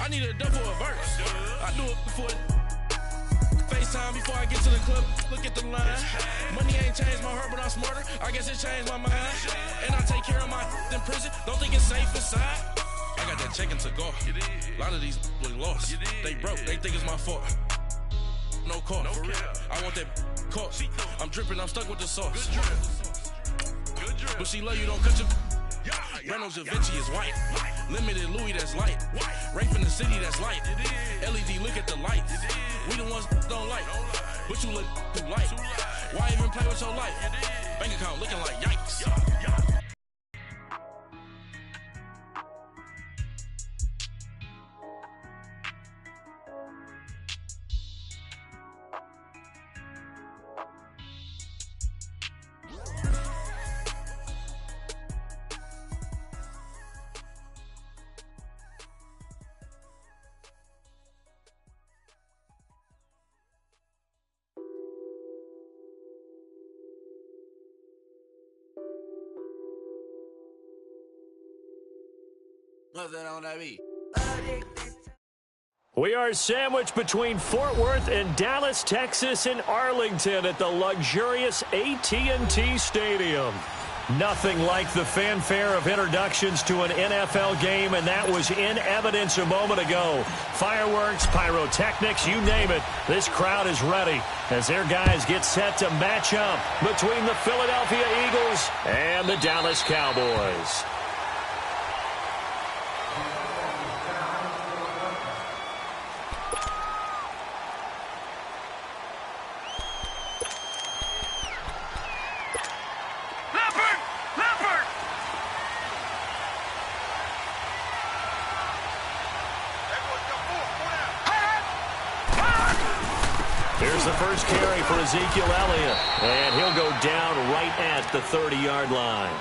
I need a double a verse. I do it before FaceTime before I get to the club. Look at the line. Money ain't changed my heart, but I'm smarter. I guess it changed my mind. And I take care of my in prison. Don't think it's safe inside. I got that check to go. A lot of these look lost. They broke. They think it's my fault. No call. For real. I want that caught. I'm dripping. I'm stuck with the sauce. But she love you. Don't cut your. Reynolds Da Vinci is white. Limited Louis, that's light. Rape in the city, that's light. LED, look at the lights. We the ones don't like. But you look too light. Why even play with your life? Bank account looking like yikes. We are sandwiched between Fort Worth and Dallas, Texas, and Arlington at the luxurious AT&T Stadium. Nothing like the fanfare of introductions to an NFL game, and that was in evidence a moment ago. Fireworks, pyrotechnics, you name it. This crowd is ready as their guys get set to match up between the Philadelphia Eagles and the Dallas Cowboys. Here's the first carry for Ezekiel Elliott, and he'll go down right at the 30-yard line.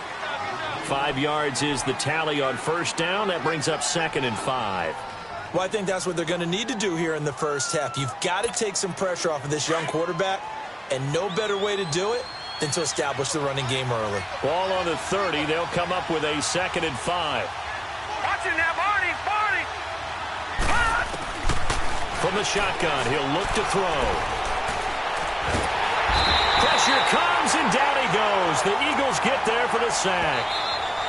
5 yards is the tally on first down. That brings up 2nd and 5. Well, I think that's what they're going to need to do here in the first half. You've got to take some pressure off of this young quarterback, and no better way to do it than to establish the running game early. Ball on the 30. They'll come up with a 2nd and 5. Watch it now, Barney! From the shotgun, he'll look to throw. Pressure comes, and down he goes. The Eagles get there for the sack.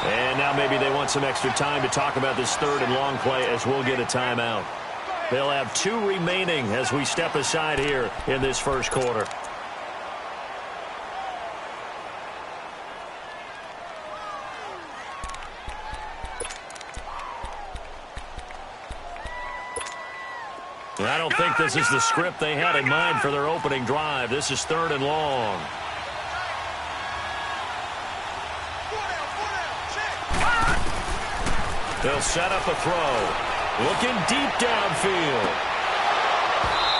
And now maybe they want some extra time to talk about this 3rd and long play as we'll get a timeout. They'll have 2 remaining as we step aside here in this first quarter. I don't think this is the script they had in mind for their opening drive. This is 3rd and long. They'll set up a throw. Looking deep downfield.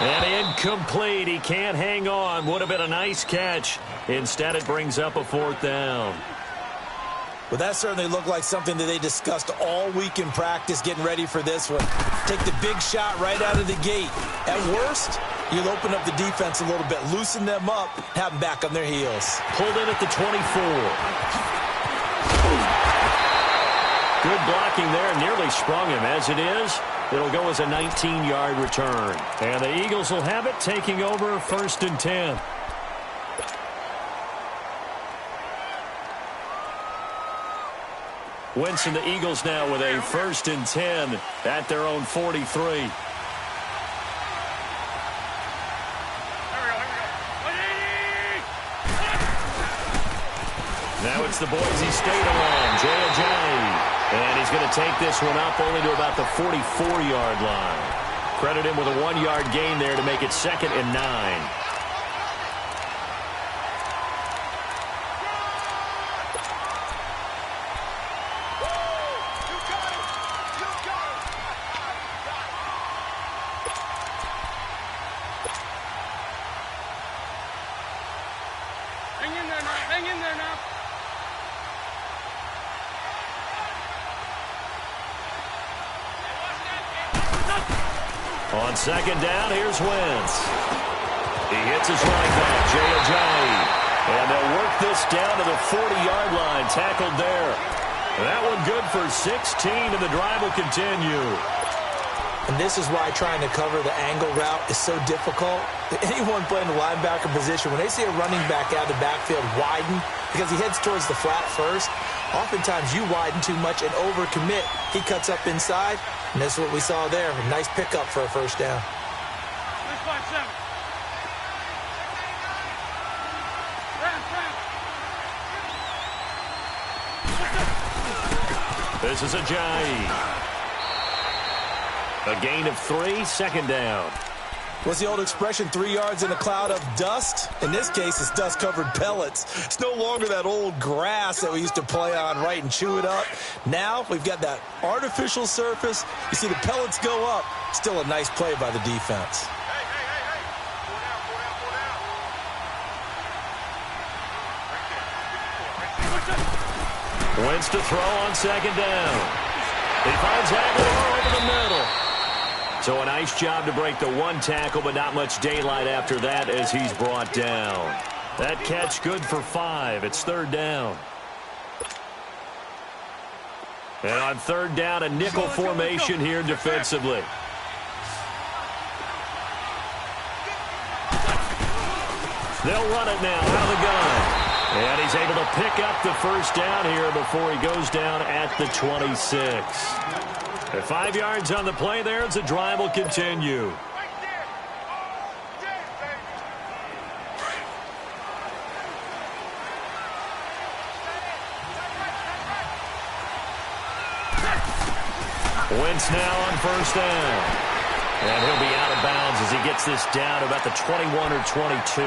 And incomplete. He can't hang on. Would have been a nice catch. Instead, it brings up a 4th down. Well, that certainly looked like something that they discussed all week in practice, getting ready for this one. Take the big shot right out of the gate. At worst, you'll open up the defense a little bit, loosen them up, have them back on their heels. Pulled in at the 24. Good blocking there, nearly sprung him. As it is, it'll go as a 19-yard return. And the Eagles will have it, taking over 1st and 10. Wentz and the Eagles now with a 1st and 10 at their own 43. Now it's the Boise State along, Jay Ajayi. And he's going to take this one up only to about the 44-yard line. Credit him with a 1-yard gain there to make it 2nd and 9. On 2nd down, here's Wentz. He hits his running back, Jay Ajayi. And they'll work this down to the 40-yard line, tackled there. That one good for 16, and the drive will continue. And this is why trying to cover the angle route is so difficult. Anyone playing the linebacker position, when they see a running back out of the backfield widen, because he heads towards the flat first, oftentimes you widen too much and overcommit. He cuts up inside, and that's what we saw there. A nice pickup for a first down. 357. This is Ajayi. A gain of 3, second down. What's the old expression, 3 yards in a cloud of dust? In this case, it's dust-covered pellets. It's no longer that old grass that we used to play on, right, and chew it up. Now we've got that artificial surface. You see the pellets go up. Still a nice play by the defense. Wentz to throw on second down. He finds Aguilar over the middle. So a nice job to break the one tackle, but not much daylight after that as he's brought down. That catch good for 5. It's third down. And on third down, a nickel formation here defensively. They'll run it now out of the gun. And he's able to pick up the first down here before he goes down at the 26. At 5 yards on the play there, as the drive will continue. Wentz now on first down. And he'll be out of bounds as he gets this down about the 21 or 22.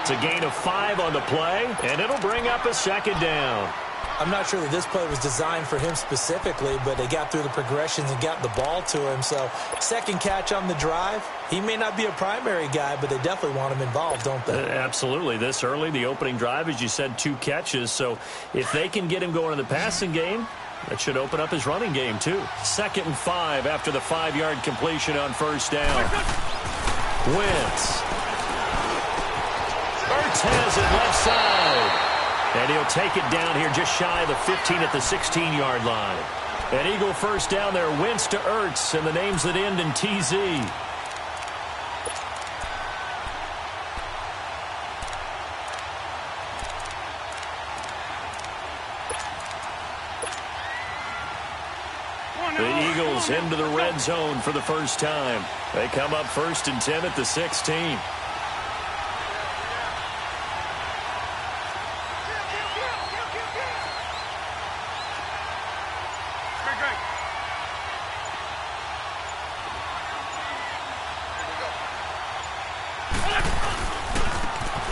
It's a gain of 5 on the play, and it'll bring up a second down. I'm not sure that this play was designed for him specifically, but they got through the progressions and got the ball to him. So second catch on the drive. He may not be a primary guy, but they definitely want him involved, don't they? Absolutely. This early, the opening drive, as you said, 2 catches. So if they can get him going in the passing game, that should open up his running game, too. 2nd and 5 after the 5-yard completion on first down. Wentz. Ertz has it left side. And he'll take it down here just shy of the 15 at the 16-yard line. An Eagle first down there. Wentz to Ertz, and the names that end in TZ. The Eagles into the red zone for the first time. They come up 1st and 10 at the 16.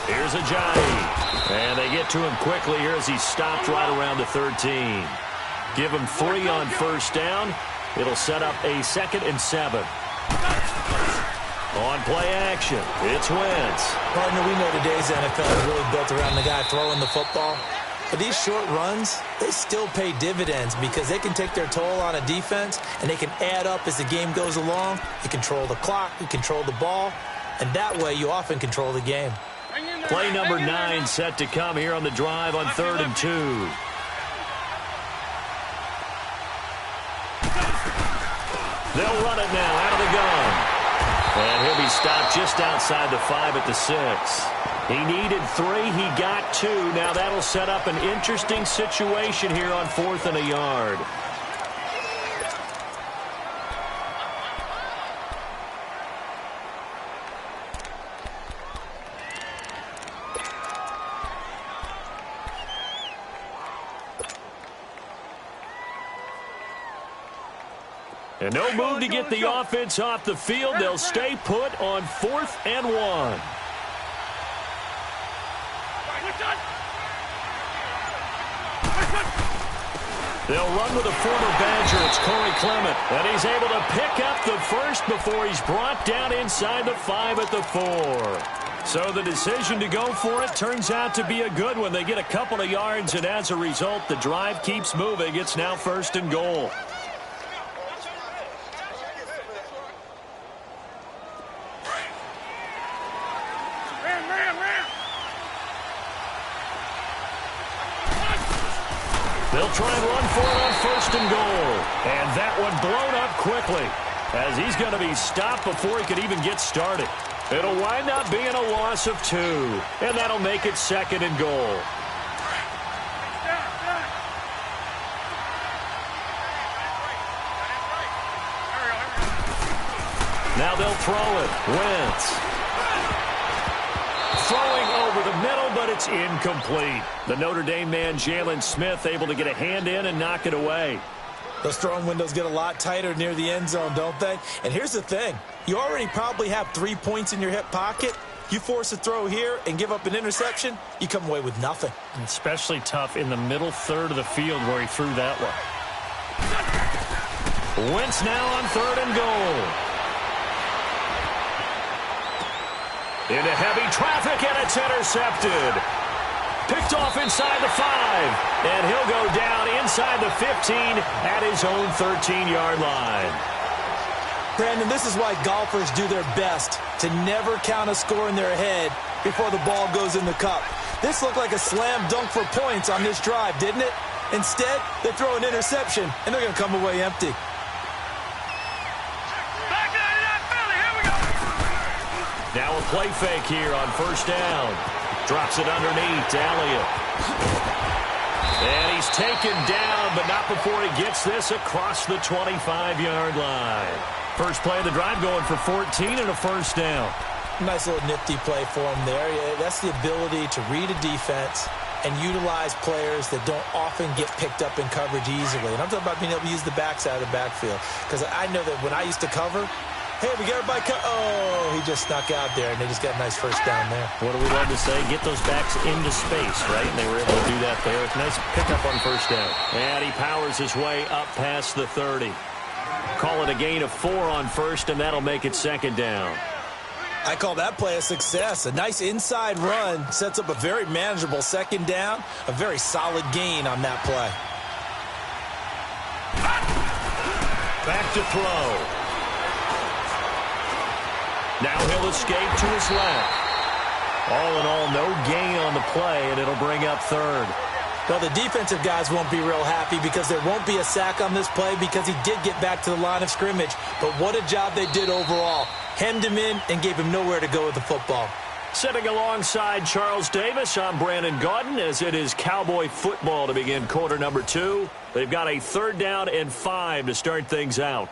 Here's Ajayi. And they get to him quickly here as he's stopped right around the 13. Give him 3 on first down. It'll set up a 2nd and 7. On play action, it's Wentz. Partner, we know today's NFL is really built around the guy throwing the football. But these short runs, they still pay dividends because they can take their toll on a defense, and they can add up as the game goes along. You control the clock, you control the ball, and that way you often control the game. Play number 9 set to come here on the drive on 3rd and 2. They'll run it now out of the gun. And he'll be stopped just outside the 5 at the 6. He needed 3. He got 2. Now that'll set up an interesting situation here on 4th and a yard. And no move to get the offense off the field. They'll stay put on 4th and 1. They'll run with a former Badger. It's Corey Clement. And he's able to pick up the first before he's brought down inside the 5 at the 4. So the decision to go for it turns out to be a good one. They get a couple of yards, and as a result, the drive keeps moving. It's now 1st and goal. They'll try and run for it on 1st and goal. And that one blown up quickly. as he's going to be stopped before he could even get started. It'll wind up being a loss of 2, and that'll make it 2nd and goal. Now they'll throw it. Wentz. Throwing over the middle, but it's incomplete. The Notre Dame man, Jalen Smith, able to get a hand in and knock it away. Those throwing windows get a lot tighter near the end zone, don't they? And here's the thing. You already probably have 3 points in your hip pocket. You force a throw here and give up an interception, you come away with nothing. Especially tough in the middle third of the field where he threw that one. Wentz now on 3rd and goal. Into heavy traffic, and it's intercepted. Picked off inside the 5, and he'll go down inside the 15 at his own 13-yard line. Brandon, this is why golfers do their best to never count a score in their head before the ball goes in the cup. This looked like a slam dunk for points on this drive, didn't it? Instead, they throw an interception, and they're going to come away empty. Now a play fake here on 1st down. Drops it underneath to Elliott. And he's taken down, but not before he gets this across the 25-yard line. First play of the drive going for 14 and a 1st down. Nice little nifty play for him there. That's the ability to read a defense and utilize players that don't often get picked up in coverage easily. And I'm talking about being able to use the backside of the backfield. Because I know that when I used to cover, hey, we got everybody oh, he just snuck out there, and they just got a nice 1st down there. What do we love to say? Get those backs into space, right? And they were able to do that there. Nice pickup on 1st down. And he powers his way up past the 30. Call it a gain of 4 on 1st, and that'll make it 2nd down. I call that play a success. A nice inside run sets up a very manageable 2nd down. A very solid gain on that play. Back to throw. Now he'll escape to his left. All in all, no gain on the play, and it'll bring up 3rd. Well, the defensive guys won't be real happy because there won't be a sack on this play because he did get back to the line of scrimmage. But what a job they did overall. Hemmed him in and gave him nowhere to go with the football. Sitting alongside Charles Davis, I'm Brandon Gaudin, as it is Cowboy football to begin quarter number 2. They've got a 3rd down and 5 to start things out.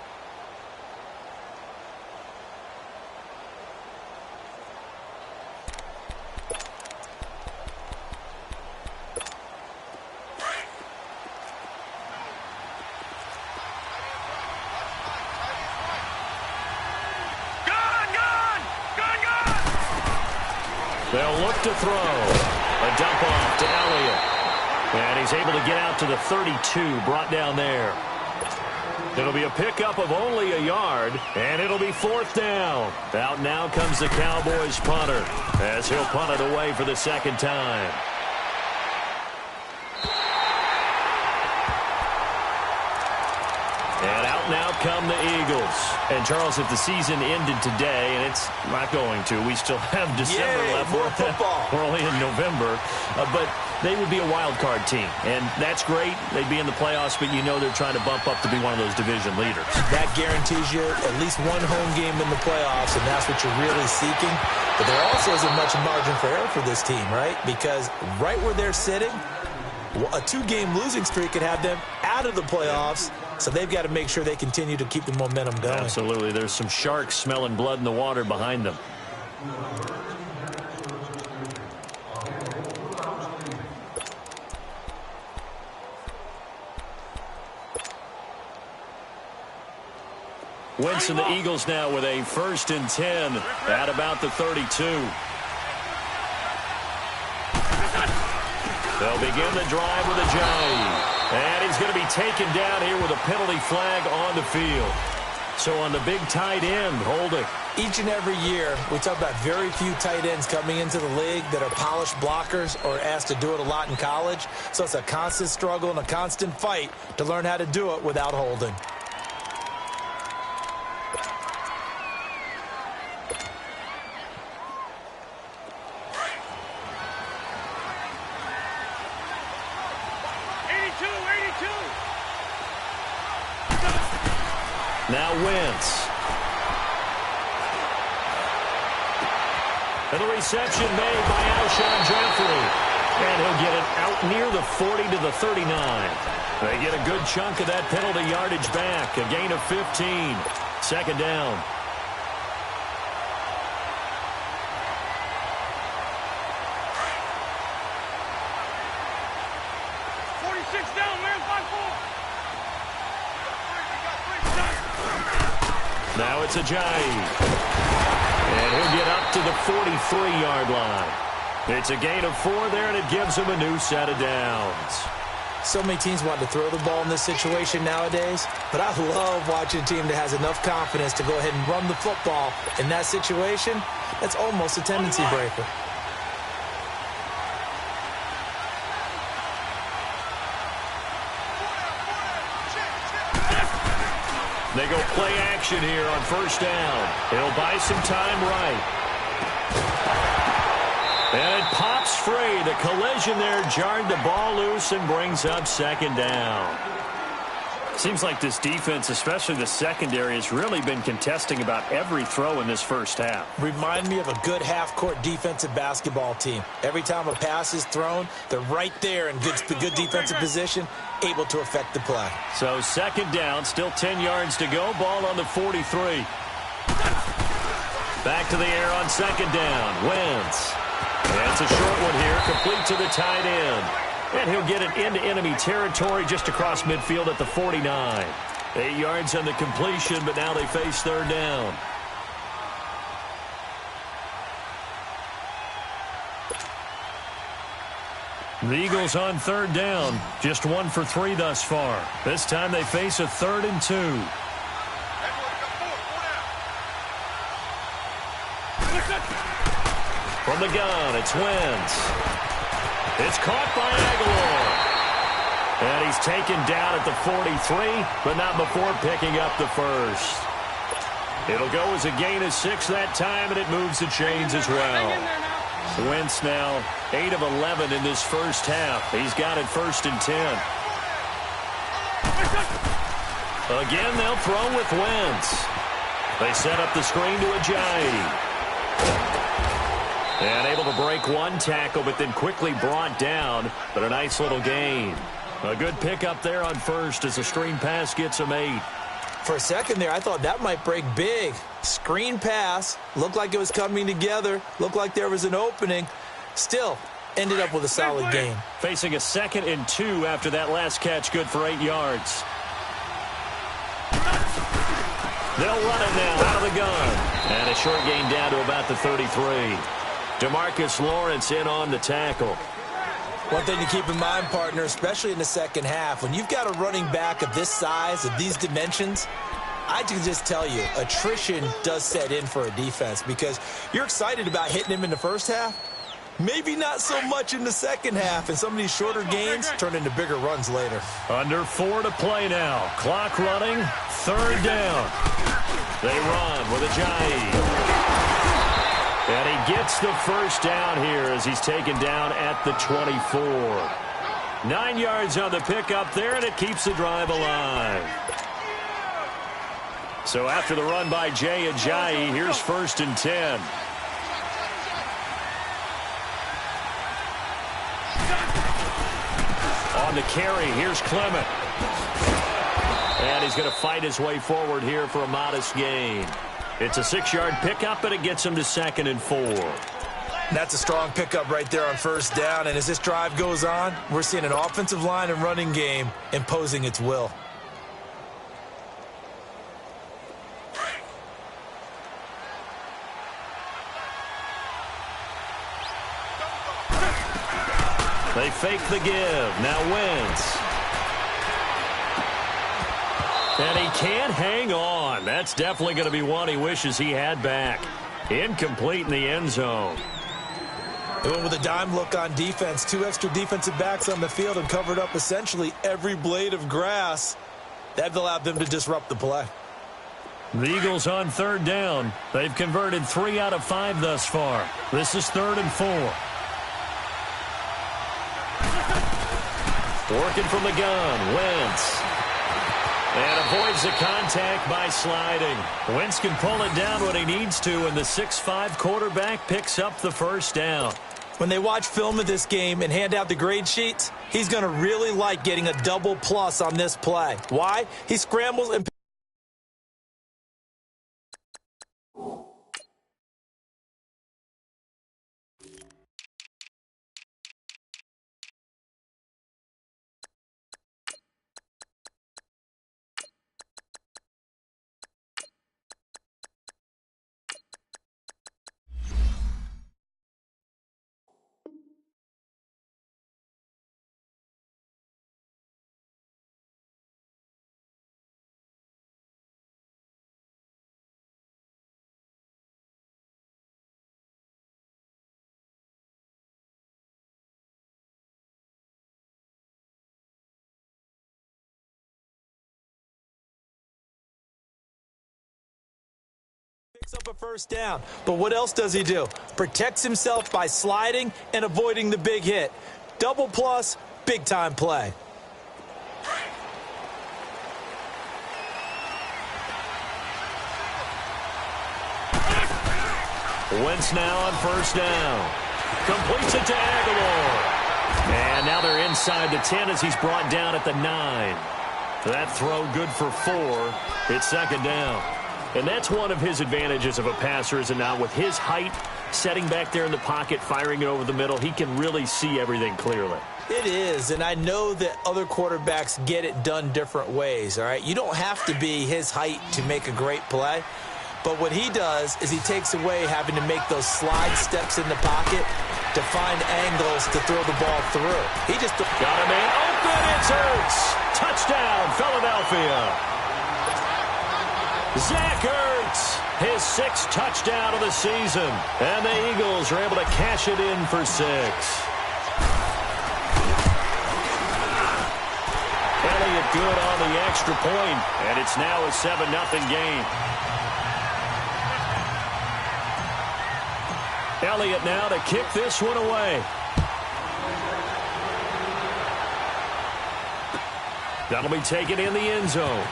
They'll look to throw. A dump off to Elliott. And he's able to get out to the 32, brought down there. It'll be a pickup of only a yard, and it'll be 4th down. Out now comes the Cowboys punter, as he'll punt it away for the 2nd time. And out now come the Eagles. And, Charles, if the season ended today, and it's not going to, we still have December left. More football. We're only in November. But they would be a wild card team. And that's great. They'd be in the playoffs, but you know they're trying to bump up to be one of those division leaders. That guarantees you at least one home game in the playoffs, and that's what you're really seeking. But there also isn't much margin for error for this team, right? Because right where they're sitting, a 2-game losing streak could have them out of the playoffs. So they've got to make sure they continue to keep the momentum going. Absolutely. There's some sharks smelling blood in the water behind them. Wentz and the Eagles now with a 1st and 10 at about the 32. They'll begin the drive with a jive. And he's going to be taken down here with a penalty flag on the field. So on the big tight end, holding. Each and every year, we talk about very few tight ends coming into the league that are polished blockers or asked to do it a lot in college. So it's a constant struggle and a constant fight to learn how to do it without holding. Now Wentz. And the reception made by Alshon Jeffrey. And he'll get it out near the 40 to the 39. They get a good chunk of that penalty yardage back. A gain of 15. Second down. Now it's Ajayi. And he'll get up to the 43-yard line. It's a gain of 4 there, and it gives him a new set of downs. So many teams want to throw the ball in this situation nowadays, but I love watching a team that has enough confidence to go ahead and run the football. In that situation, that's almost a tendency breaker. They go play action here on first down. He'll buy some time right. And it pops free. The collision there jarred the ball loose and brings up second down. Seems like this defense, especially the secondary, has really been contesting about every throw in this first half. Remind me of a good half-court defensive basketball team. Every time a pass is thrown, they're right there in good defensive position, able to affect the play. So second down, still 10 yards to go. Ball on the 43. Back to the air on second down. Wentz. That's a short one here, complete to the tight end. And he'll get it into enemy territory just across midfield at the 49. 8 yards on the completion, but now they face third down. The Eagles on third down, just 1 for 3 thus far. This time they face a 3rd and 2. From the gun, it's Wentz. It's caught by Aguilar. And he's taken down at the 43, but not before picking up the first. It'll go as a gain of 6 that time, and it moves the chains as well. Wentz now 8 of 11 in this first half. He's got it 1st and 10. Again, they'll throw with Wentz. They set up the screen to Ajayi. And able to break one tackle, but then quickly brought down. But a nice little gain. A good pickup there on first as a screen pass gets him 8. For a second there, I thought that might break big. Screen pass. Looked like it was coming together. Looked like there was an opening. Still, ended up with a solid gain. Facing a 2nd and 2 after that last catch, good for 8 yards. They'll run it now out of the gun. And a short gain down to about the 33. DeMarcus Lawrence in on the tackle. One thing to keep in mind, partner, especially in the second half, when you've got a running back of this size, of these dimensions, I can just tell you, attrition does set in for a defense because you're excited about hitting him in the first half. Maybe not so much in the second half, and some of these shorter gains turn into bigger runs later. Under 4 to play now. Clock running, 3rd down. They run with Ajayi. And he gets the first down here as he's taken down at the 24. 9 yards on the pickup there, and it keeps the drive alive. So after the run by Jay Ajayi, here's 1st and 10. On the carry, here's Clement. And he's going to fight his way forward here for a modest gain. It's a 6-yard pickup, but it gets him to 2nd and 4. That's a strong pickup right there on first down. And as this drive goes on, we're seeing an offensive line and running game imposing its will. They fake the give. Now Wentz. And he can't hang on. That's definitely going to be one he wishes he had back. Incomplete in the end zone. They went with a dime look on defense. 2 extra defensive backs on the field and covered up essentially every blade of grass. That allowed them to disrupt the play. The Eagles on 3rd down. They've converted 3 out of 5 thus far. This is 3rd and 4. Working from the gun, Wentz. And avoids the contact by sliding. Wentz can pull it down when he needs to, and the 6'5" quarterback picks up the first down. When they watch film of this game and hand out the grade sheets, he's going to really like getting a double plus on this play. Why? He scrambles and picks up a first down. But what else does he do? Protects himself by sliding and avoiding the big hit. Double plus, big-time play. Wentz now on first down. Completes it to Aguilar. And now they're inside the 10 as he's brought down at the 9. That throw good for 4. It's second down. And that's one of his advantages of a passer, is now with his height, setting back there in the pocket, firing it over the middle, he can really see everything clearly. It is, and I know that other quarterbacks get it done different ways, all right? You don't have to be his height to make a great play, but what he does is he takes away having to make those slide steps in the pocket to find angles to throw the ball through. He just got a man open. It's Ertz. Touchdown, Philadelphia. Zach Ertz, his 6th touchdown of the season. And the Eagles are able to cash it in for 6. Elliott good on the extra point, and it's now a 7-0 game. Elliott now to kick this one away. That'll be taken in the end zone.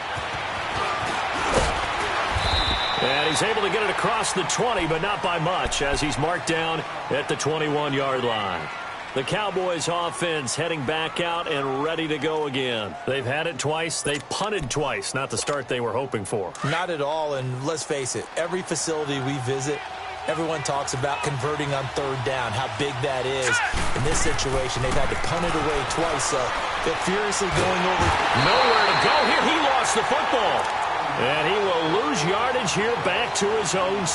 And he's able to get it across the 20, but not by much, as he's marked down at the 21-yard line. The Cowboys offense heading back out and ready to go again. They've had it twice. They've punted twice. Not the start they were hoping for. Not at all, and let's face it, every facility we visit, everyone talks about converting on third down, how big that is. In this situation, they've had to punt it away twice, so they're furiously going over. Nowhere to go here. He lost the football. And he will lose yardage here back to his own 6.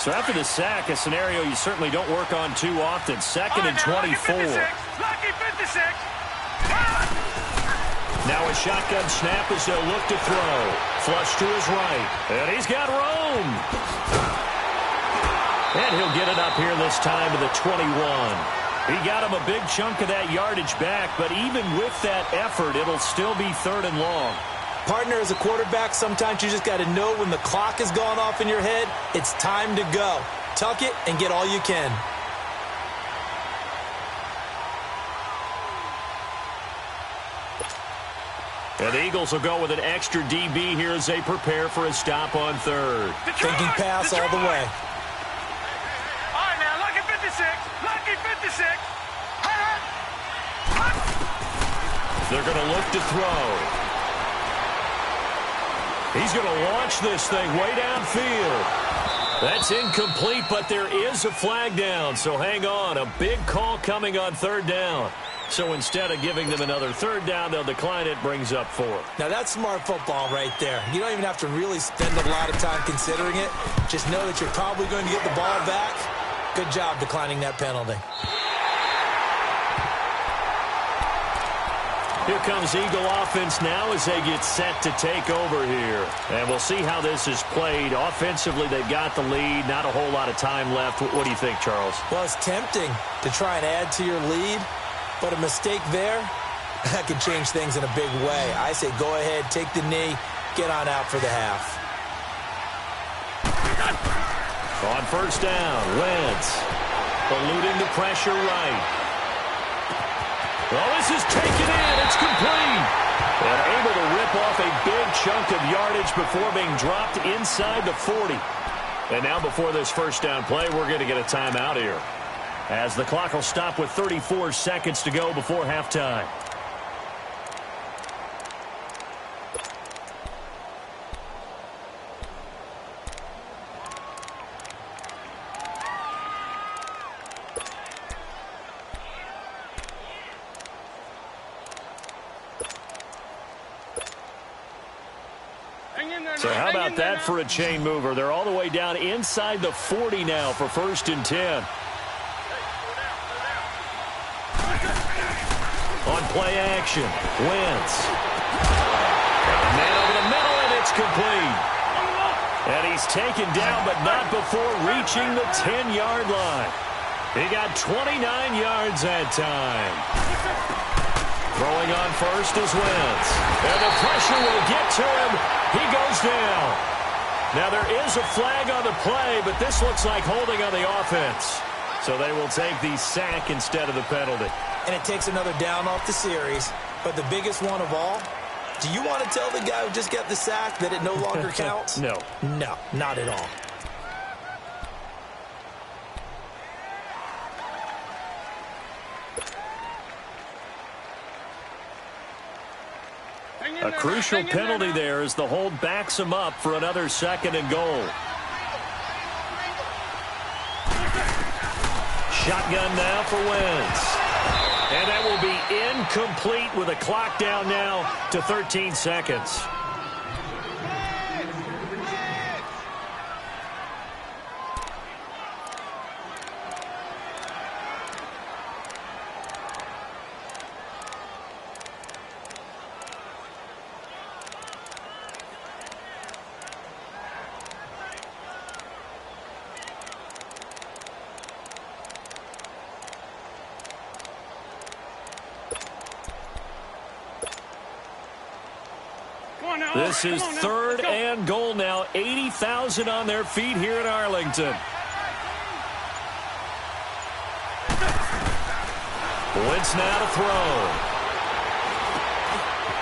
So after the sack, a scenario you certainly don't work on too often. 2nd and 24. Lucky 56. Now a shotgun snap as they'll look to throw. Flush to his right. And he's got room. And he'll get it up here this time to the 21. He got him a big chunk of that yardage back, but even with that effort, it'll still be 3rd and long. Partner, as a quarterback, sometimes you just got to know when the clock has gone off in your head, it's time to go. Tuck it and get all you can. And the Eagles will go with an extra DB here as they prepare for a stop on 3rd. Thinking pass all the way. Lucky 56. They're going to look to throw. He's going to launch this thing way downfield. That's incomplete, but there is a flag down, so hang on. A big call coming on 3rd down. So instead of giving them another 3rd down, they'll decline it, brings up 4. Now that's smart football right there. You don't even have to really spend a lot of time considering it. Just know that you're probably going to get the ball back. Good job declining that penalty. Here comes Eagle offense now as they get set to take over here. And we'll see how this is played. Offensively, they've got the lead. Not a whole lot of time left. What do you think, Charles? Well, it's tempting to try and add to your lead, but a mistake there, that could change things in a big way. I say go ahead, take the knee, get on out for the half. On first down, Wentz eluding the pressure right. Oh, this is taken in. It's complete. And able to rip off a big chunk of yardage before being dropped inside the 40. And now before this first down play, we're going to get a timeout here, as the clock will stop with 34 seconds to go before halftime. So how about that for a chain mover? They're all the way down inside the 40 now for 1st and 10. On play action, Wentz. Man over the middle, and it's complete. And he's taken down, but not before reaching the 10-yard line. He got 29 yards that time. Throwing on first is Wentz. And the pressure will get to him. He goes down. Now there is a flag on the play, but this looks like holding on the offense. So they will take the sack instead of the penalty. And it takes another down off the series. But the biggest one of all, do you want to tell the guy who just got the sack that it no longer counts? No. No, not at all. A crucial penalty there as the hold backs him up for another 2nd and goal. Shotgun now for Wentz. And that will be incomplete with a clock down now to 13 seconds. This is 3rd and goal now. 80,000 on their feet here in Arlington. Wentz now to throw.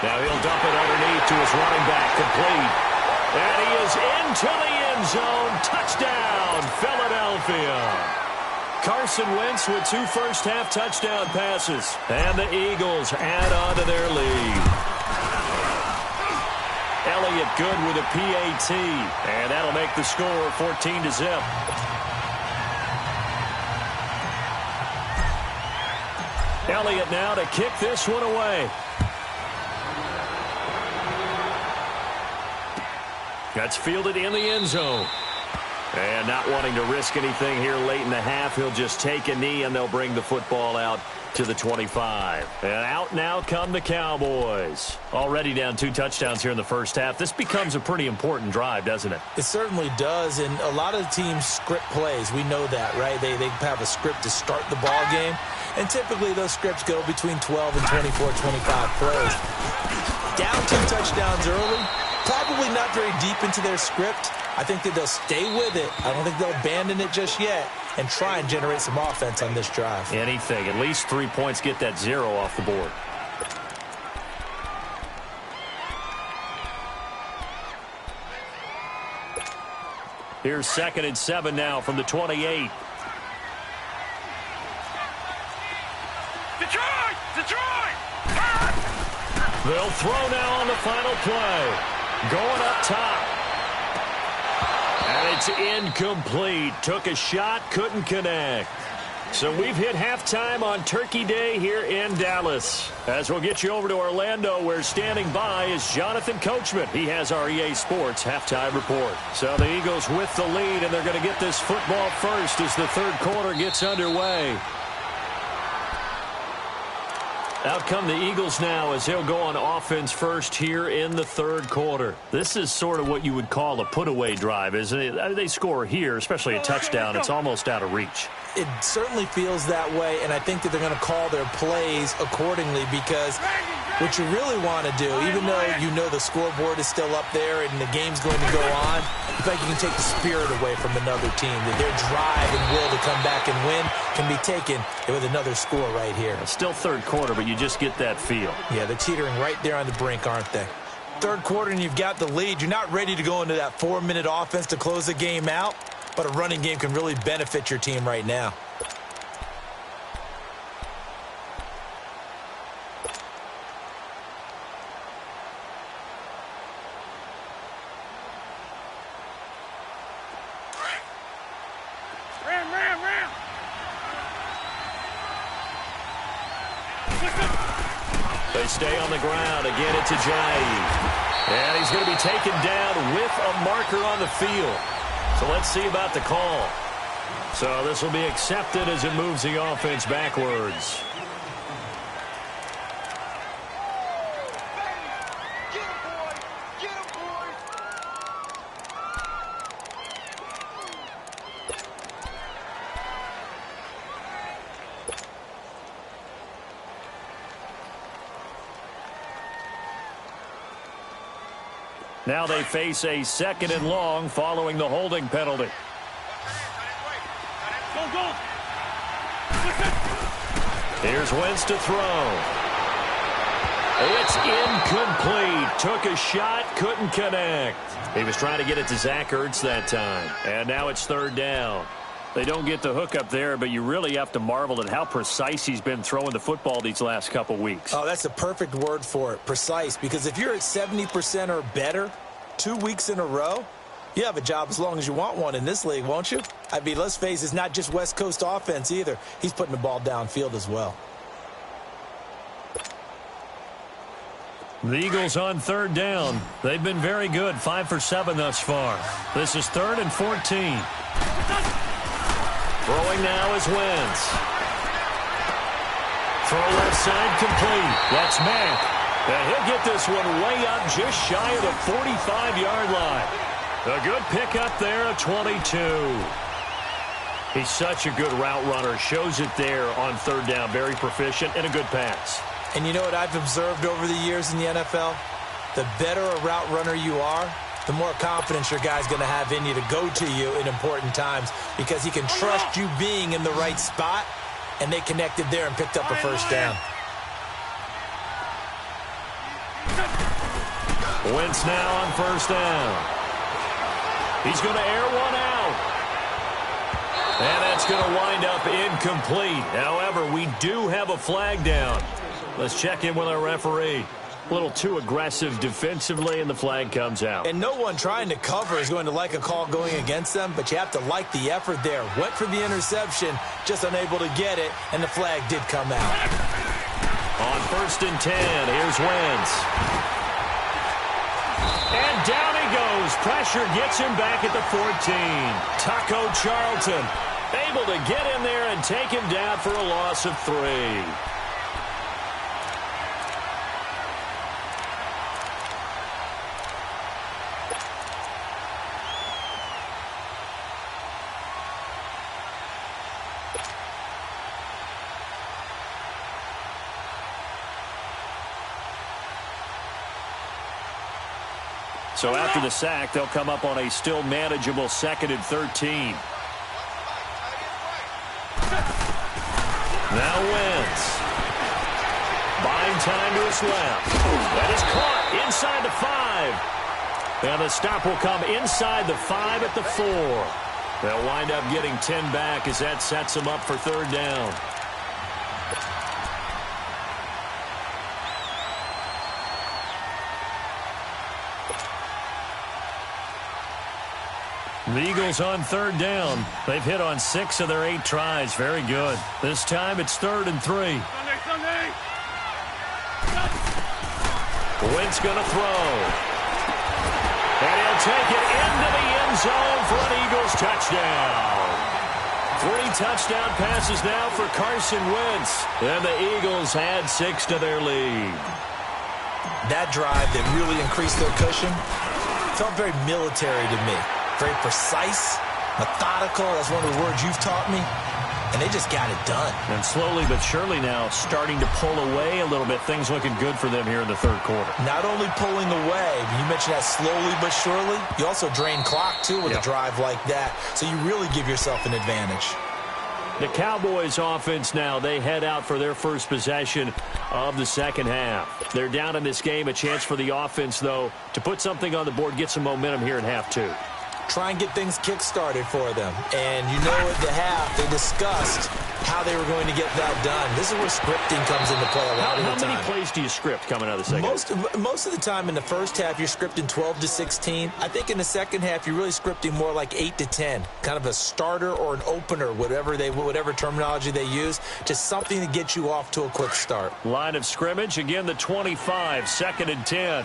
Now he'll dump it underneath to his running back, complete. And he is into the end zone. Touchdown, Philadelphia. Carson Wentz with 2 first-half touchdown passes. And the Eagles add on to their lead. Elliott good with a PAT, and that'll make the score 14-0. Elliott now to kick this one away. That's fielded in the end zone. And not wanting to risk anything here late in the half, he'll just take a knee, and they'll bring the football out to the 25. And out now come the Cowboys. Already down 2 touchdowns here in the first half. This becomes a pretty important drive, doesn't it? It certainly does, and a lot of teams script plays. We know that, right? They have a script to start the ball game, and typically those scripts go between 12 and 24, 25 plays. Down 2 touchdowns early, probably not very deep into their script. I think that they'll stay with it. I don't think they'll abandon it just yet and try and generate some offense on this drive. Anything. At least 3 points, get that 0 off the board. Here's 2nd and 7 now from the 28. Detroit! They'll throw now on the final play. Going up top. And it's incomplete. Took a shot, couldn't connect. So we've hit halftime on Turkey Day here in Dallas. As we'll get you over to Orlando, where standing by is Jonathan Coachman. He has our EA Sports halftime report. So the Eagles with the lead, and they're going to get this football first as the 3rd quarter gets underway. Out come the Eagles now as they'll go on offense first here in the 3rd quarter. This is sort of what you would call a put-away drive, isn't it? They score here, especially a touchdown. It's almost out of reach. it certainly feels that way, and I think that they're going to call their plays accordingly because what you really want to do, even though you know the scoreboard is still up there and the game's going to go on, you think you can take the spirit away from another team, that their drive and will to come back and win can be taken with another score right here. It's still third quarter, but you just get that feel. Yeah, they're teetering right there on the brink, aren't they? Third quarter and you've got the lead. You're not ready to go into that 4-minute offense to close the game out, but a running game can really benefit your team right now. They stay on the ground. Again, it's Ajayi. And he's going to be taken down with a marker on the field. So let's see about the call. So this will be accepted as it moves the offense backwards. Now they face a 2nd and long following the holding penalty. Here's Wentz to throw. It's incomplete. Took a shot, couldn't connect. He was trying to get it to Zach Ertz that time. And now it's 3rd down. They don't get the hook up there, but you really have to marvel at how precise he's been throwing the football these last couple weeks. Oh, that's the perfect word for it, precise. Because if you're at 70% or better 2 weeks in a row, you have a job as long as you want one in this league, won't you? I mean, let's face it, it's not just West Coast offense either. He's putting the ball downfield as well. The Eagles on 3rd down. They've been very good, 5 for 7 thus far. This is 3rd and 14. Throwing now is Wentz. Throw left side complete. That's Mack. And he'll get this one way up just shy of the 45-yard line. A good pickup there at 22. He's such a good route runner. Shows it there on 3rd down. Very proficient and a good pass. And you know what I've observed over the years in the NFL? The better a route runner you are, the more confidence your guy's going to have in you to go to you in important times because he can trust you being in the right spot, and they connected there and picked up a 1st down. Wentz now on 1st down. He's going to air one out. And that's going to wind up incomplete. However, we do have a flag down. Let's check in with our referee. A little too aggressive defensively, and the flag comes out. And no one trying to cover is going to like a call going against them, but you have to like the effort there. Went for the interception, just unable to get it, and the flag did come out. On 1st and 10, here's Wentz. And down he goes. Pressure gets him back at the 14. Taco Charlton able to get in there and take him down for a loss of 3. So after the sack, they'll come up on a still manageable 2nd and 13. Now Wentz. Buying time to his left. That is caught inside the 5. And the stop will come inside the 5 at the 4. They'll wind up getting 10 back as that sets them up for 3rd down. The Eagles on 3rd down. They've hit on 6 of their 8 tries. Very good. This time it's 3rd and 3. Wentz going to throw. And he'll take it into the end zone for an Eagles touchdown. 3 touchdown passes now for Carson Wentz. And the Eagles add 6 to their lead. That drive that really increased their cushion felt very military to me. Very precise, methodical. That's one of the words you've taught me. and they just got it done. And slowly but surely now starting to pull away a little bit. Things looking good for them here in the third quarter. Not only pulling away, you mentioned that slowly but surely, you also drain clock, too, with a drive like that. So you really give yourself an advantage. The Cowboys offense now, they head out for their first possession of the second half. They're down in this game. A chance for the offense, though, to put something on the board, get some momentum here in half two. Try and get things kick-started for them. And you know at the half, they discussed how they were going to get that done. This is where scripting comes into play a lot of the time. How many plays do you script coming out of the second half? Most of the time in the first half, you're scripting 12 to 16. I think in the second half, you're really scripting more like 8 to 10. Kind of a starter or an opener, whatever terminology they use, just something to get you off to a quick start. Line of scrimmage, again the 25, 2nd and 10.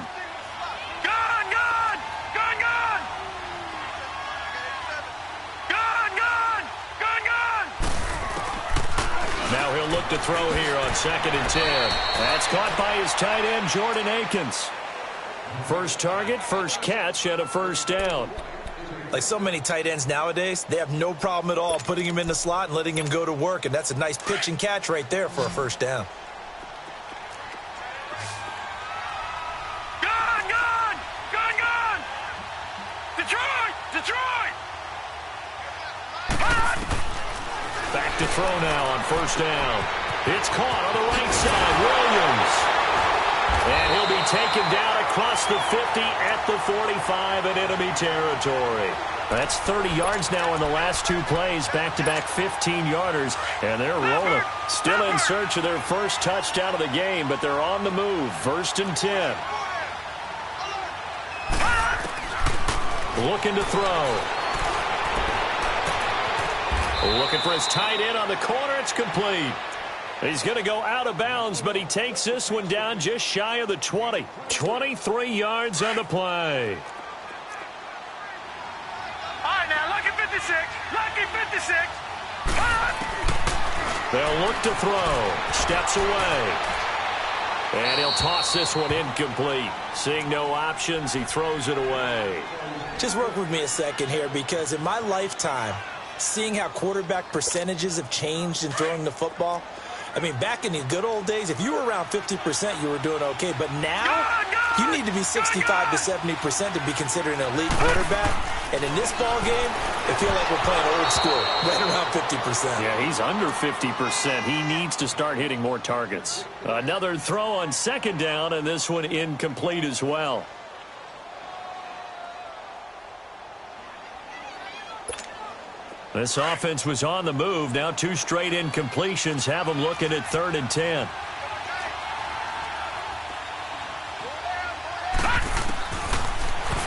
Now he'll look to throw here on 2nd and 10. That's caught by his tight end, Jordan Akins. First target, first catch, and a first down. Like so many tight ends nowadays, they have no problem at all putting him in the slot and letting him go to work, and that's a nice pitch and catch right there for a first down. Back to throw now on first down. It's caught on the right side. Williams. And he'll be taken down across the 50 at the 45 in enemy territory. That's 30 yards now in the last two plays. Back-to-back 15-yarders. And they're rolling. Still in search of their first touchdown of the game, but they're on the move. 1st and 10. Looking to throw. Looking for his tight end on the corner. It's complete. He's going to go out of bounds, but he takes this one down just shy of the 20. 23 yards on the play. All right, now, lucky 56. Lucky 56. They'll look to throw. Steps away. And he'll toss this one incomplete. Seeing no options, he throws it away. Just work with me a second here, because in my lifetime, seeing how quarterback percentages have changed in throwing the football. I mean, back in the good old days, if you were around 50%, you were doing okay. But now, you need to be 65 to 70% to be considered an elite quarterback. And in this ball game, I feel like we're playing old school, right around 50%. Yeah, he's under 50%. He needs to start hitting more targets. Another throw on 2nd down, and this one incomplete as well. This offense was on the move. Now 2 straight incompletions have them looking at 3rd and 10.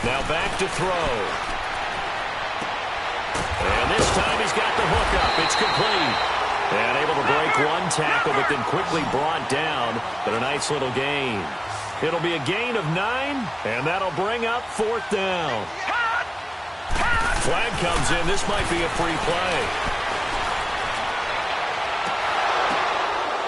Now back to throw. And this time he's got the hook up. It's complete. And able to break one tackle, but then quickly brought down. But a nice little gain. It'll be a gain of 9, and that'll bring up 4th down. Flag comes in. This might be a free play.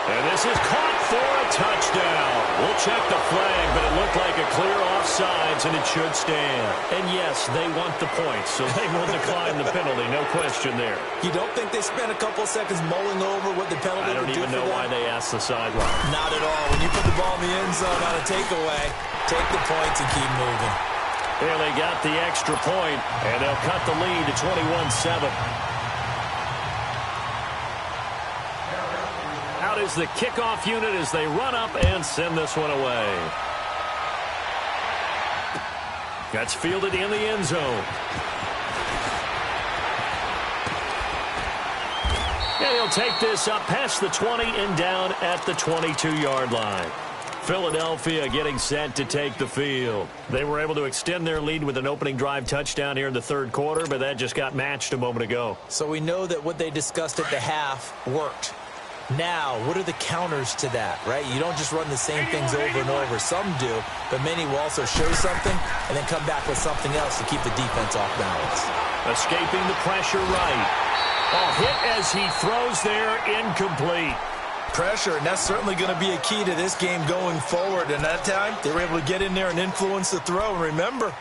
And this is caught for a touchdown. We'll check the flag, but it looked like a clear offsides, and it should stand. And yes, they want the points, so they will decline the penalty. No question there. You don't think they spent a couple seconds mulling over what the penalty would do for them? I don't even know why they asked the sideline. Not at all. When you put the ball in the end zone on a takeaway, take the points and keep moving. And they got the extra point, and they'll cut the lead to 21-7. Out is the kickoff unit as they run up and send this one away. That's fielded in the end zone. And he'll take this up past the 20 and down at the 22-yard line. Philadelphia getting set to take the field. They were able to extend their lead with an opening drive touchdown here in the 3rd quarter, but that just got matched a moment ago. So we know that what they discussed at the half worked. Now, what are the counters to that, right? You don't just run the same things over and over. Some do, but many will also show something and then come back with something else to keep the defense off balance. Escaping the pressure right. Oh, hit as he throws there, incomplete. Pressure, and that's certainly going to be a key to this game going forward. And that time, they were able to get in there and influence the throw. And remember,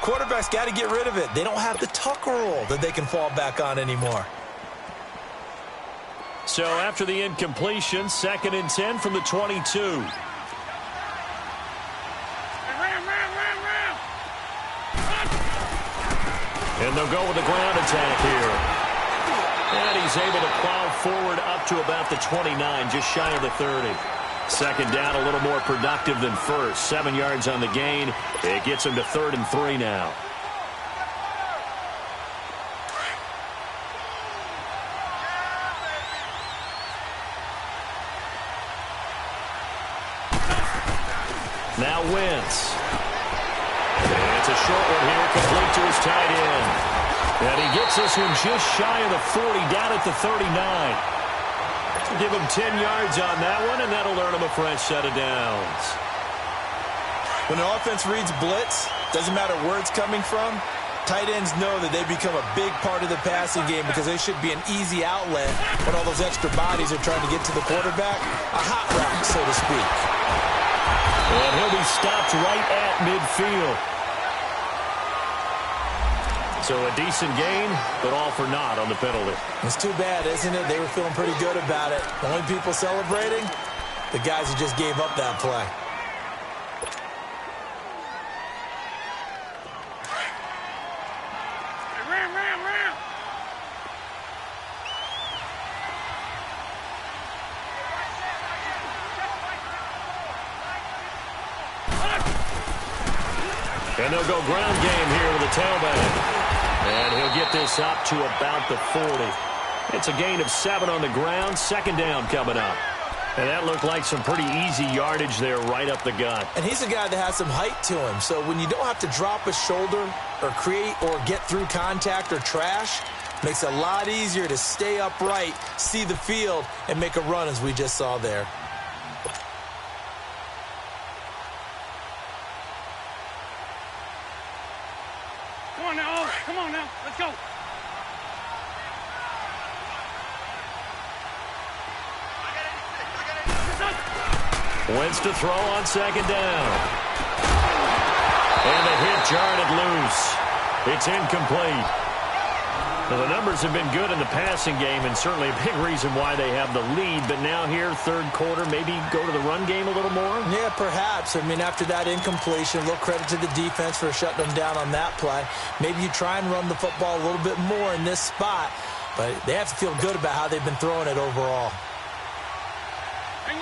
quarterbacks got to get rid of it. They don't have the tuck rule that they can fall back on anymore. So after the incompletion, 2nd and 10 from the 22. And they'll go with the ground attack here. And he's able to plow forward up to about the 29, just shy of the 30. 2nd down, a little more productive than first. 7 yards on the gain. It gets him to 3rd and 3 now. Now Wentz. And it's a short one here, complete to his tight end. And he gets this one just shy of the 40, down at the 39. Give him 10 yards on that one, and that'll earn him a fresh set of downs. When an offense reads blitz, doesn't matter where it's coming from, tight ends know that they become a big part of the passing game because they should be an easy outlet when all those extra bodies are trying to get to the quarterback. A hot route, so to speak. And he'll be stopped right at midfield. So a decent gain, but all for naught on the penalty. It's too bad, isn't it? They were feeling pretty good about it. The only people celebrating, the guys who just gave up that play. And they'll go ground game here with a tailback. And he'll get this up to about the 40. It's a gain of 7 on the ground. 2nd down coming up. And that looked like some pretty easy yardage there right up the gut. And he's a guy that has some height to him. So when you don't have to drop a shoulder or create or get through contact or trash, makes it a lot easier to stay upright, see the field, and make a run as we just saw there. Come on now, let's go. Wentz to throw on 2nd down. And the hit jarred it loose. It's incomplete. Now, the numbers have been good in the passing game, and certainly a big reason why they have the lead. But now here, 3rd quarter, maybe go to the run game a little more? Yeah, perhaps. I mean, after that incompletion, a little credit to the defense for shutting them down on that play. Maybe you try and run the football a little bit more in this spot, but they have to feel good about how they've been throwing it overall.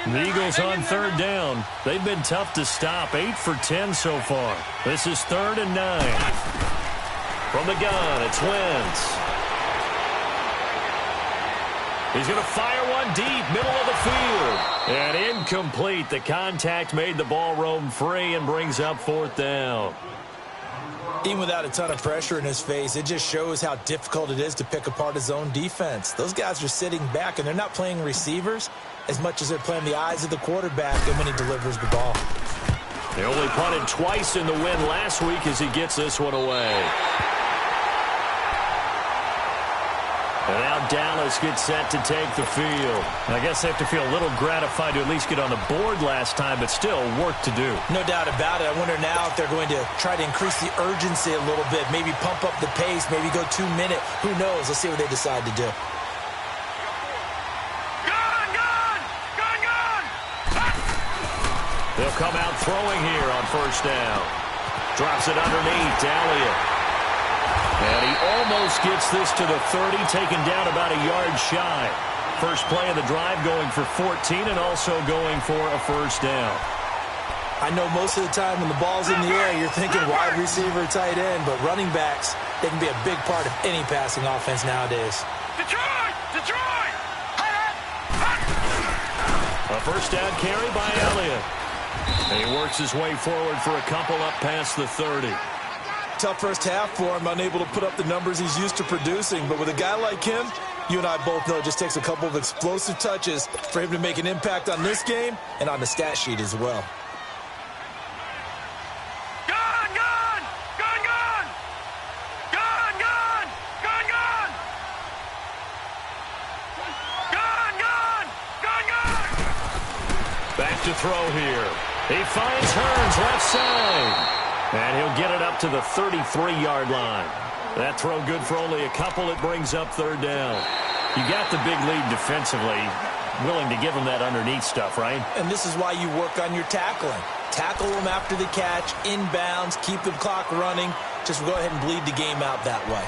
The Eagles on 3rd down. They've been tough to stop. 8 for 10 so far. This is 3rd and 9. From the gun, it's Wentz. He's going to fire one deep, middle of the field. And incomplete. The contact made the ball roam free and brings up 4th down. Even without a ton of pressure in his face, it just shows how difficult it is to pick apart his own defense. Those guys are sitting back, and they're not playing receivers as much as they're playing the eyes of the quarterback and when he delivers the ball. They only punted twice in the win last week as he gets this one away. And now Dallas gets set to take the field. I guess they have to feel a little gratified to at least get on the board last time, but still work to do. No doubt about it. I wonder now if they're going to try to increase the urgency a little bit, maybe pump up the pace, maybe go 2 minute. Who knows? Let's see what they decide to do. They'll come out throwing here on 1st down. Drops it underneath to Elliott. And he almost gets this to the 30, taken down about a yard shy. First play of the drive going for 14 and also going for a 1st down. I know most of the time when the ball's in the air, you're thinking wide receiver, tight end, but running backs, they can be a big part of any passing offense nowadays. Detroit! Detroit! A 1st down carry by Elliott. And he works his way forward for a couple up past the 30. Tough first half for him, unable to put up the numbers he's used to producing. But with a guy like him, you and I both know it just takes a couple of explosive touches for him to make an impact on this game and on the stat sheet as well. Gone! Gone! Gone! Gone! Gone! Gone! Gone! Gone! Gone! Gone! Gone! Gone! Back to throw here. He finds Hearns left side. And he'll get it up to the 33-yard line. That throw good for only a couple. It brings up 3rd down. You got the big lead defensively, willing to give them that underneath stuff, right? And this is why you work on your tackling. Tackle them after the catch, inbounds, keep the clock running. Just go ahead and bleed the game out that way.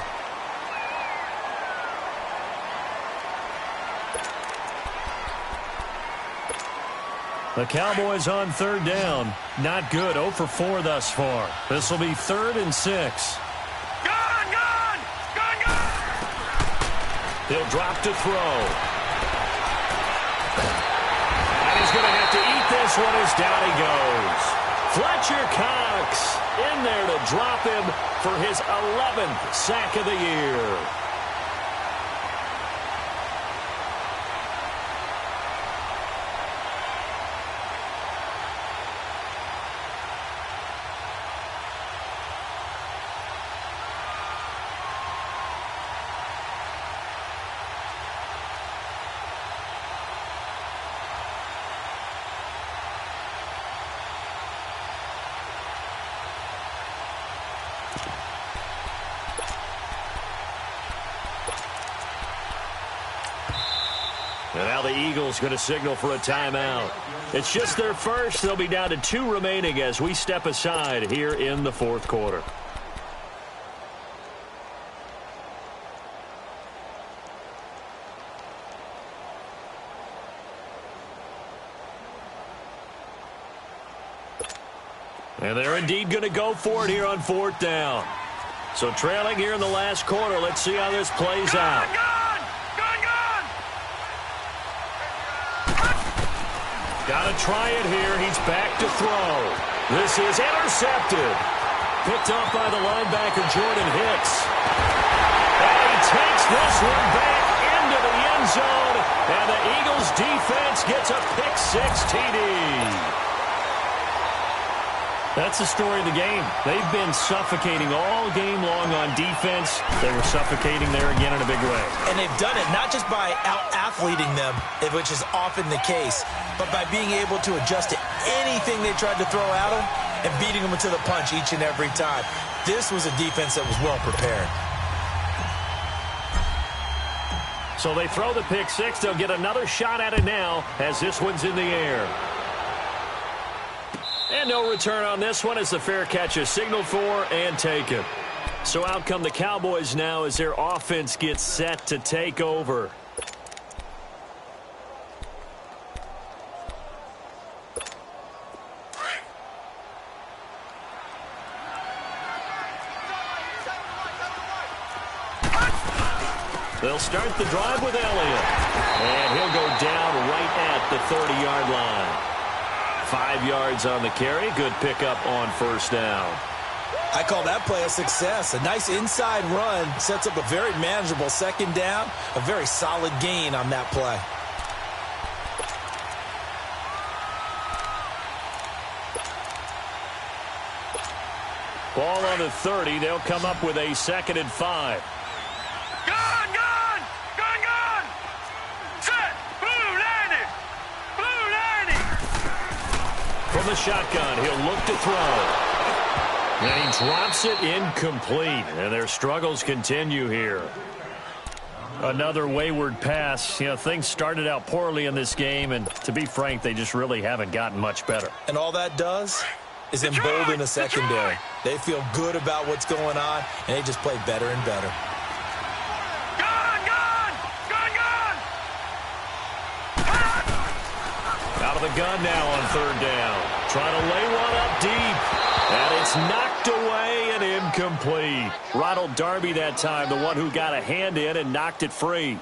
The Cowboys on third down. Not good. 0 for 4 thus far. This will be 3rd and 6. Gone, gone, gone, gone. He'll drop to throw. And he's going to have to eat this one as down he goes. Fletcher Cox in there to drop him for his 11th sack of the year. And now the Eagles going to signal for a timeout. It's just their first. They'll be down to 2 remaining as we step aside here in the 4th quarter. And they're indeed going to go for it here on 4th down. So trailing here in the last quarter. Let's see how this plays out. Got to try it here. He's back to throw. This is intercepted. Picked off by the linebacker, Jordan Hicks. And he takes this one back into the end zone. And the Eagles defense gets a pick-6 TD. That's the story of the game. They've been suffocating all game long on defense. They were suffocating there again in a big way. And they've done it not just by out-athleting them, which is often the case, but by being able to adjust to anything they tried to throw at them and beating them to the punch each and every time. This was a defense that was well prepared. So they throw the pick-6. They'll get another shot at it now as this one's in the air. And no return on this one as the fair catch is signaled for and taken. So out come the Cowboys now as their offense gets set to take over. They'll start the drive with Elliott. And he'll go down right at the 30-yard line. 5 yards on the carry. Good pickup on 1st down. I call that play a success. A nice inside run sets up a very manageable 2nd down. A very solid gain on that play. Ball on the 30. They'll come up with a 2nd and 5. From the shotgun, he'll look to throw. And he drops it incomplete. And their struggles continue here. Another wayward pass. You know, things started out poorly in this game, and to be frank, they just really haven't gotten much better. And all that does is embolden the secondary. They feel good about what's going on, and they just play better and better. Out of the gun now on 3rd down. Trying to lay one up deep. And it's knocked away and incomplete. Ronald Darby that time, the one who got a hand in and knocked it free.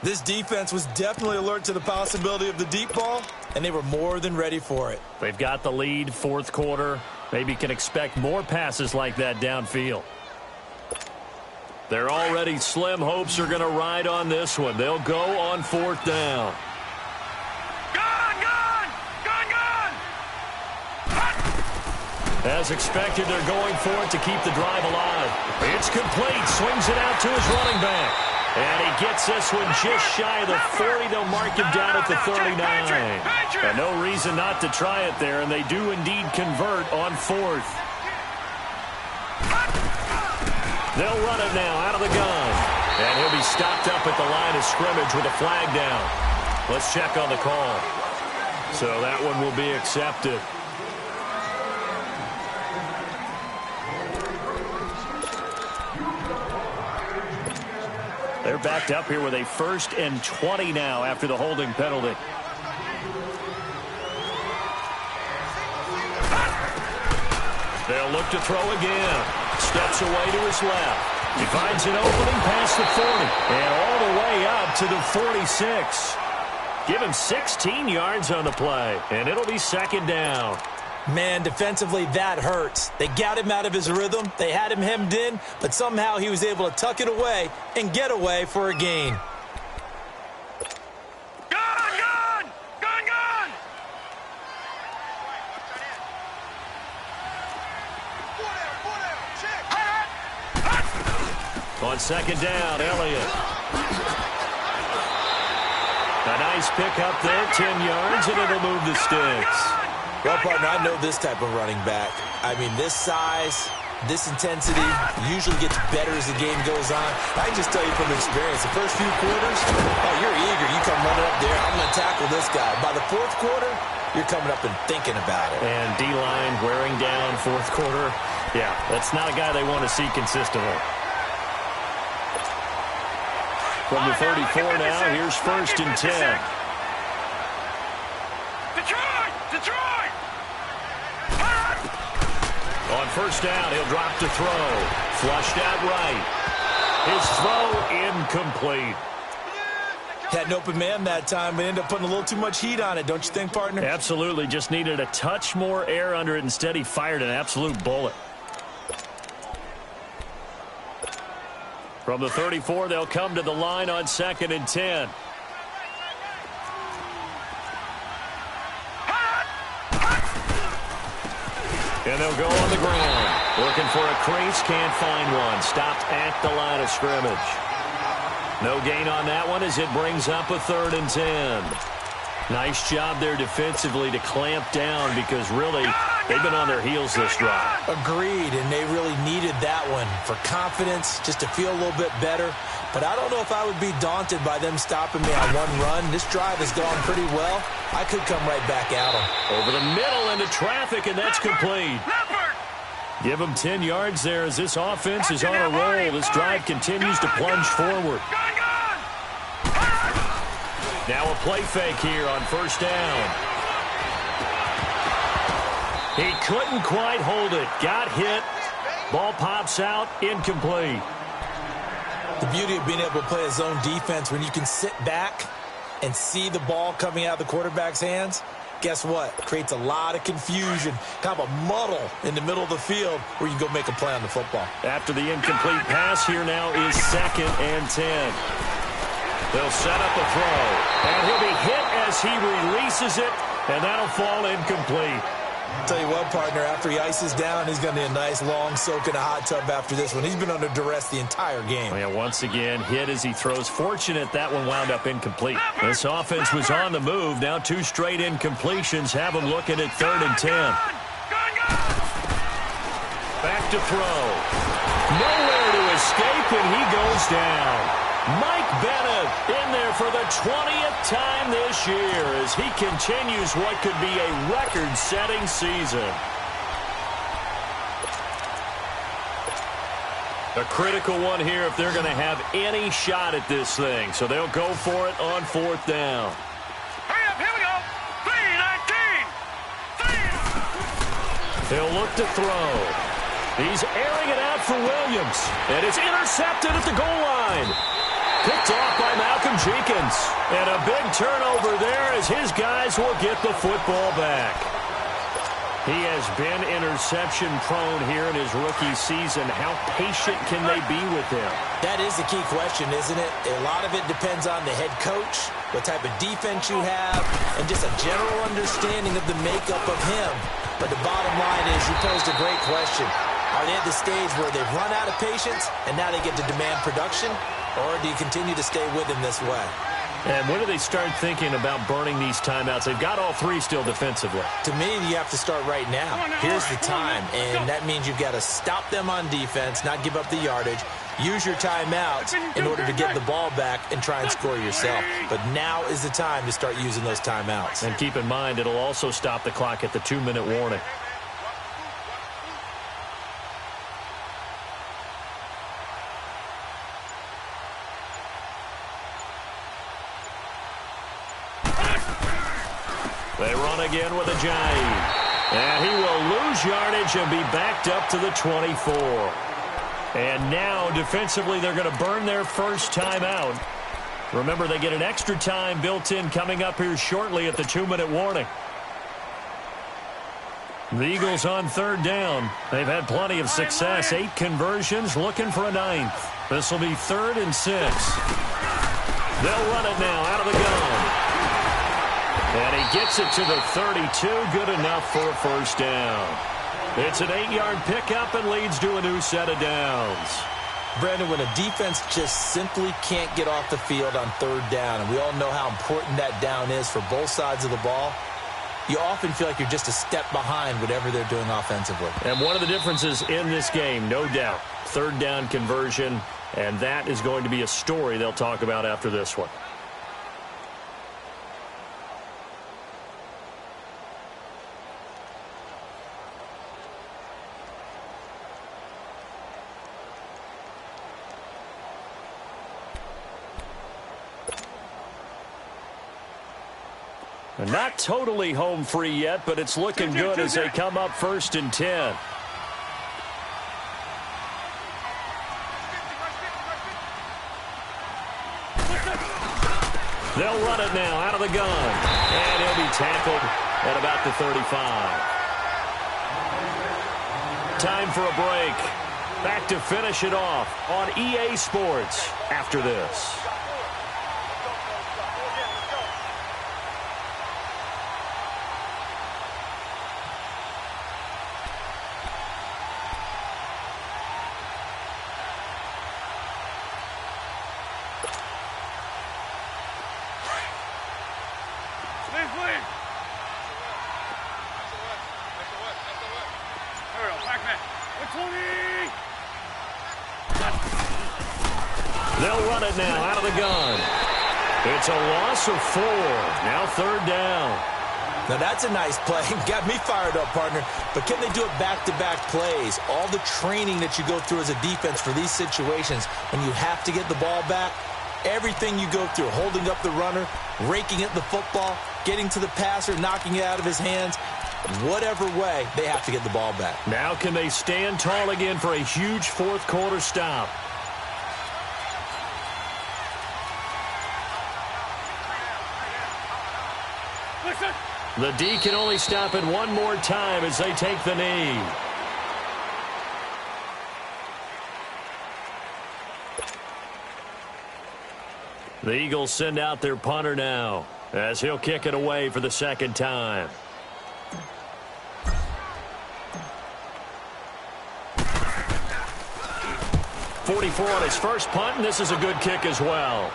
This defense was definitely alert to the possibility of the deep ball, and they were more than ready for it. They've got the lead, 4th quarter. Maybe can expect more passes like that downfield. Their already slim hopes are going to ride on this one. They'll go on 4th down. As expected, they're going for it to keep the drive alive. It's complete. Swings it out to his running back. And he gets this one just shy of the 40. They'll mark him down at the 39. And no reason not to try it there, and they do indeed convert on 4th. They'll run it now out of the gun. And he'll be stopped up at the line of scrimmage with a flag down. Let's check on the call. So that one will be accepted. They're backed up here with a 1st and 20 now after the holding penalty. They'll look to throw again. Steps away to his left. He finds an opening past the 40 and all the way up to the 46. Give him 16 yards on the play, and it'll be 2nd down. Man, defensively, that hurts. They got him out of his rhythm. They had him hemmed in, but somehow he was able to tuck it away and get away for a gain. On 2nd down, Elliott. A nice pick up there, 10 yards, and it'll move the sticks. Well, partner, I know this type of running back. I mean, this size, this intensity usually gets better as the game goes on. I can just tell you from experience, the first few quarters, oh, you're eager. You come running up there, I'm going to tackle this guy. By the 4th quarter, you're coming up and thinking about it. And D-line wearing down 4th quarter. Yeah, that's not a guy they want to see consistently. From the 34 now, here's 1st and 10. Detroit! On 1st down, he'll drop to throw. Flushed out right. His throw incomplete. Had an open man that time, but ended up putting a little too much heat on it, don't you think, partner? Absolutely. Just needed a touch more air under it. Instead, he fired an absolute bullet. From the 34, they'll come to the line on 2nd and 10. And they'll go on the ground. Looking for a crease, can't find one. Stopped at the line of scrimmage. No gain on that one as it brings up a 3rd and 10. Nice job there defensively to clamp down because really they've been on their heels this drive. Agreed, and they really needed that one for confidence, just to feel a little bit better. But I don't know if I would be daunted by them stopping me on one run. This drive has gone pretty well. I could come right back at them. Over the middle into traffic, and that's complete. Give them 10 yards there as this offense is on a roll. This drive continues to plunge forward. Now a play fake here on 1st down. He couldn't quite hold it. Got hit. Ball pops out. Incomplete. The beauty of being able to play a zone defense when you can sit back and see the ball coming out of the quarterback's hands, guess what? Creates a lot of confusion, kind of a muddle in the middle of the field where you can go make a play on the football. After the incomplete pass, here now is 2nd and 10. They'll set up a throw, and he'll be hit as he releases it, and that'll fall incomplete. Tell you what, partner, after he ices down, he's going to need a nice long soak in a hot tub after this one. He's been under duress the entire game. Yeah, once again, hit as he throws. Fortunate that one wound up incomplete. This offense was on the move. Now 2 straight incompletions have him looking at 3rd and 10. Back to throw. Nowhere to escape, and he goes down. Mike Bennett in there for the 20th time this year as he continues what could be a record-setting season. A critical one here if they're going to have any shot at this thing. So they'll go for it on 4th down. Hurry up, here we go. 3-19. He'll look to throw. He's airing it out for Williams. And it's intercepted at the goal line. Picked off by Malcolm Jenkins. And a big turnover there as his guys will get the football back. He has been interception prone here in his rookie season. How patient can they be with him? That is the key question, isn't it? A lot of it depends on the head coach, what type of defense you have, and just a general understanding of the makeup of him. But the bottom line is, you posed a great question. Are they at the stage where they've run out of patience and now they get to demand production? Or do you continue to stay with him this way? And when do they start thinking about burning these timeouts? They've got all 3 still defensively. To me, you have to start right now. Here's the time, and that means you've got to stop them on defense, not give up the yardage, use your timeouts in order to get the ball back and try and score yourself. But now is the time to start using those timeouts. And keep in mind, it'll also stop the clock at the 2-minute warning. They run again with a Giant. And he will lose yardage and be backed up to the 24. And now, defensively, they're going to burn their first timeout. Remember, they get an extra time built in coming up here shortly at the 2-minute warning. The Eagles on 3rd down. They've had plenty of success. 8 conversions, looking for a 9th. This will be 3rd and 6. They'll run it now out of the gun. And he gets it to the 32. Good enough for a first down. It's an 8-yard pickup and leads to a new set of downs. Brandon, when a defense just simply can't get off the field on 3rd down, and we all know how important that down is for both sides of the ball, you often feel like you're just a step behind whatever they're doing offensively. And one of the differences in this game, no doubt, 3rd down conversion, and that is going to be a story they'll talk about after this one. Not totally home free yet, but it's looking good as they come up 1st and 10. They'll run it now out of the gun. And he'll be tackled at about the 35. Time for a break. Back to finish it off on EA Sports after this. They'll run it now out of the gun. It's a loss of 4. Now 3rd down. Now that's a nice play. Got me fired up, partner. But can they do it back-to-back plays? All the training that you go through as a defense for these situations, when you have to get the ball back, everything you go through, holding up the runner, raking at the football, getting to the passer, knocking it out of his hands, whatever way, they have to get the ball back. Now can they stand tall again for a huge 4th quarter stop? The D can only stop it one more time as they take the knee. The Eagles send out their punter now as he'll kick it away for the 2nd time. .44 on his first punt, and this is a good kick as well.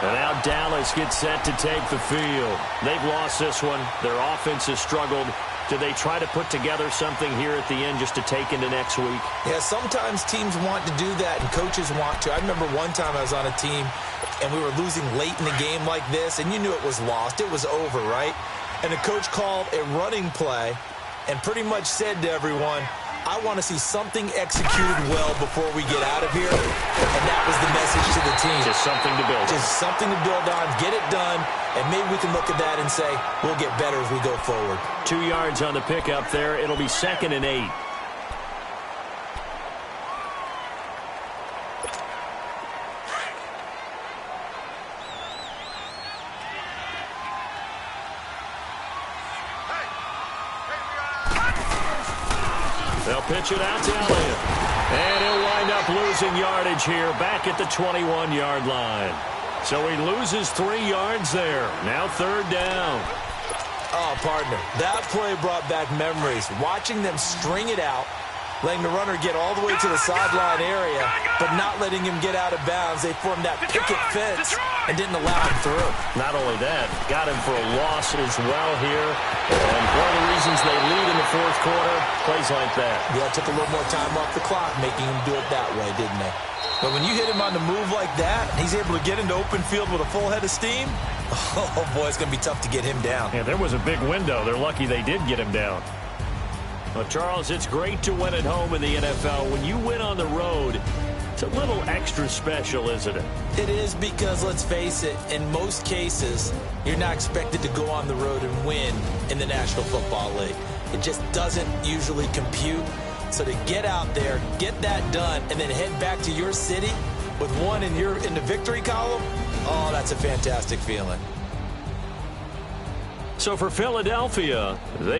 And now Dallas gets set to take the field. They've lost this one. Their offense has struggled. Do they try to put together something here at the end just to take into next week? Yeah, sometimes teams want to do that and coaches want to. I remember one time I was on a team and we were losing late in the game like this, and you knew it was lost. It was over, right? And the coach called a running play and pretty much said to everyone, I want to see something executed well before we get out of here. And that was the message to the team. Just something to build on. Just something to build on, get it done, and maybe we can look at that and say, we'll get better as we go forward. 2 yards on the pickup there. It'll be 2nd and 8. They'll pitch it out to Elliott. And he'll wind up losing yardage here back at the 21-yard line. So he loses 3 yards there. Now 3rd down. Oh, partner, that play brought back memories. Watching them string it out, letting the runner get all the way to the sideline area, but not letting him get out of bounds. They formed that picket fence and didn't allow him through. Not only that, got him for a loss as well here. And one of the reasons they lead in the fourth quarter, plays like that. Yeah, it took a little more time off the clock, making him do it that way, didn't they? But when you hit him on the move like that, he's able to get into open field with a full head of steam, oh, boy, it's going to be tough to get him down. Yeah, there was a big window. They're lucky they did get him down. Well, Charles, it's great to win at home in the NFL. When you win on the road, it's a little extra special, isn't it? It is because, let's face it, in most cases, you're not expected to go on the road and win in the National Football League. It just doesn't usually compute. So to get out there, get that done, and then head back to your city with one in the victory column, oh, that's a fantastic feeling. So for Philadelphia, they